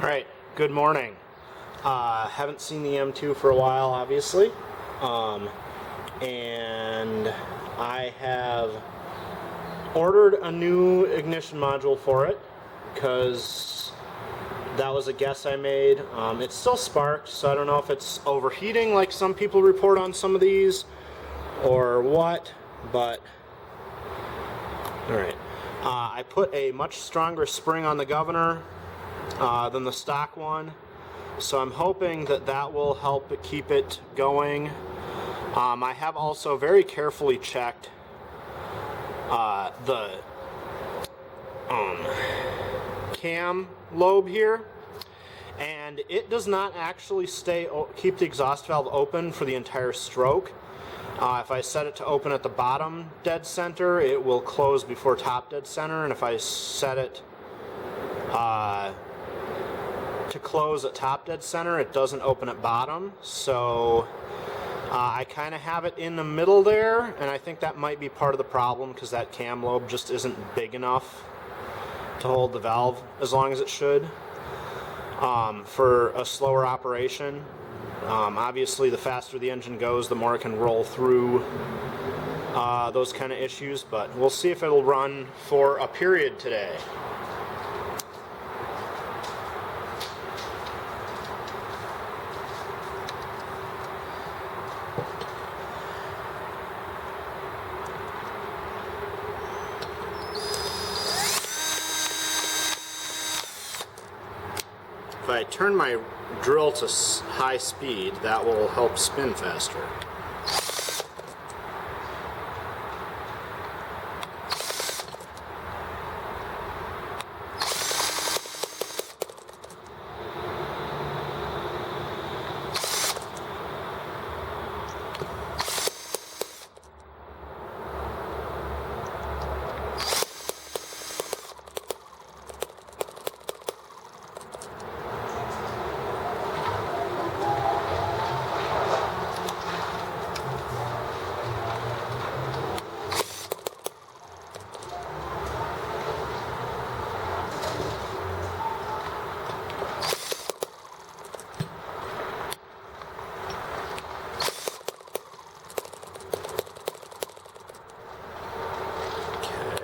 Alright, good morning. Haven't seen the EM2 for a while, obviously. And I have ordered a new ignition module for it because that was a guess I made. It still sparked, so I don't know if it's overheating like some people report on some of these or what, but alright. I put a much stronger spring on the governor than the stock one, so I'm hoping that that will help keep it going. I have also very carefully checked the cam lobe here, and it does not actually keep the exhaust valve open for the entire stroke. If I set it to open at the bottom dead center, it will close before top dead center, and if I set it to close at top dead center, it doesn't open at bottom. So I kind of have it in the middle there, and I think that might be part of the problem because that cam lobe just isn't big enough to hold the valve as long as it should for a slower operation. Obviously, the faster the engine goes, the more it can roll through those kind of issues, but we'll see if it'll run for a period today. If I turn my drill to high speed, that will help spin faster.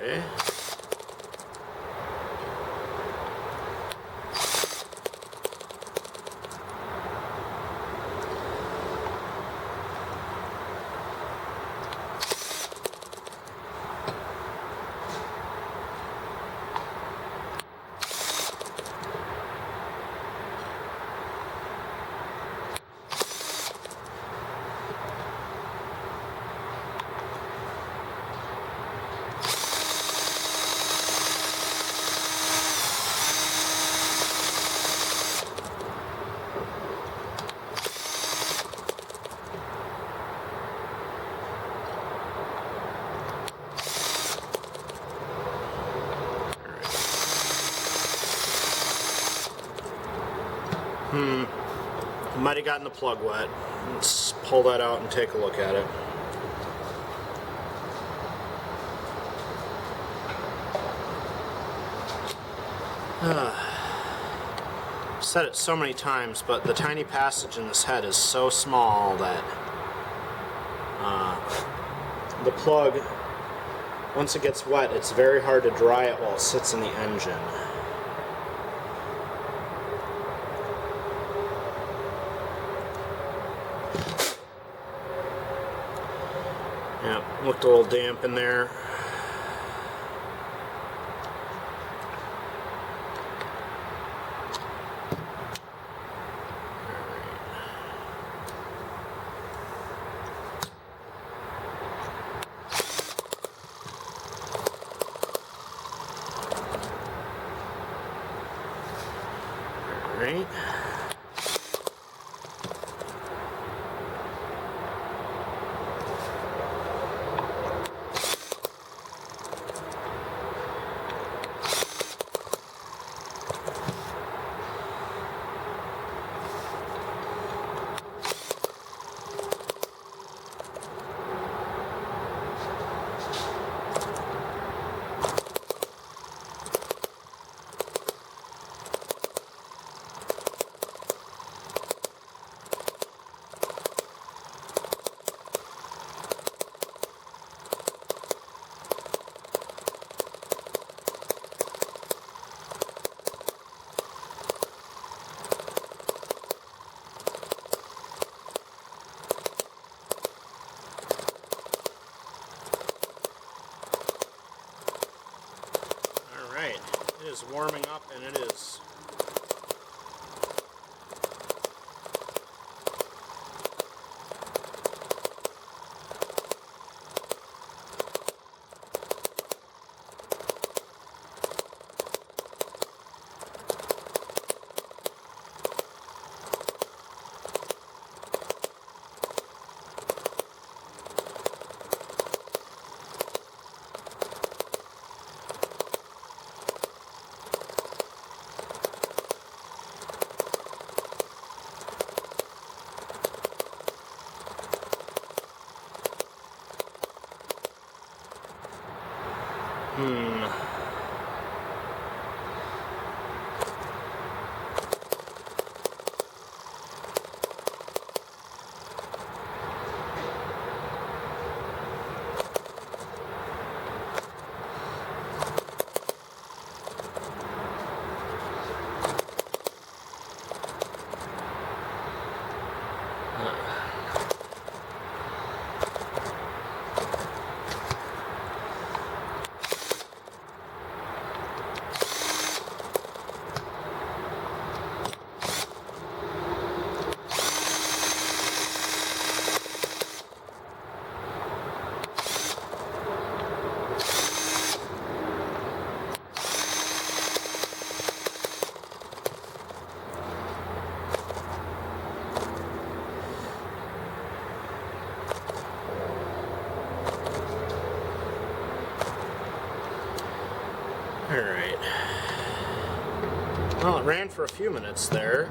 Okay. Might have gotten the plug wet. Let's pull that out and take a look at it. Said it so many times, but the tiny passage in this head is so small that the plug, once it gets wet, it's very hard to dry it while it sits in the engine. Yeah, looked a little damp in there. All right. warming up, and it is. Alright. Well, it ran for a few minutes there.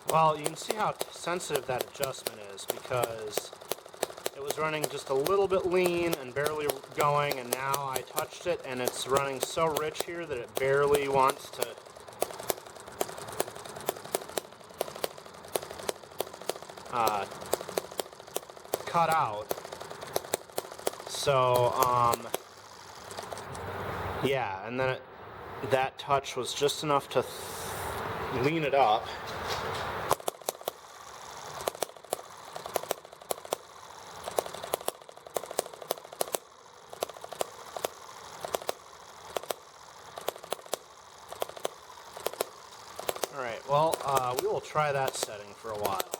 Well, you can see how sensitive that adjustment is because it was running just a little bit lean and barely going, and now I touched it and it's running so rich here that it barely wants to cut out. So, yeah, and then that touch was just enough to lean it up. Alright, well, we will try that setting for a while.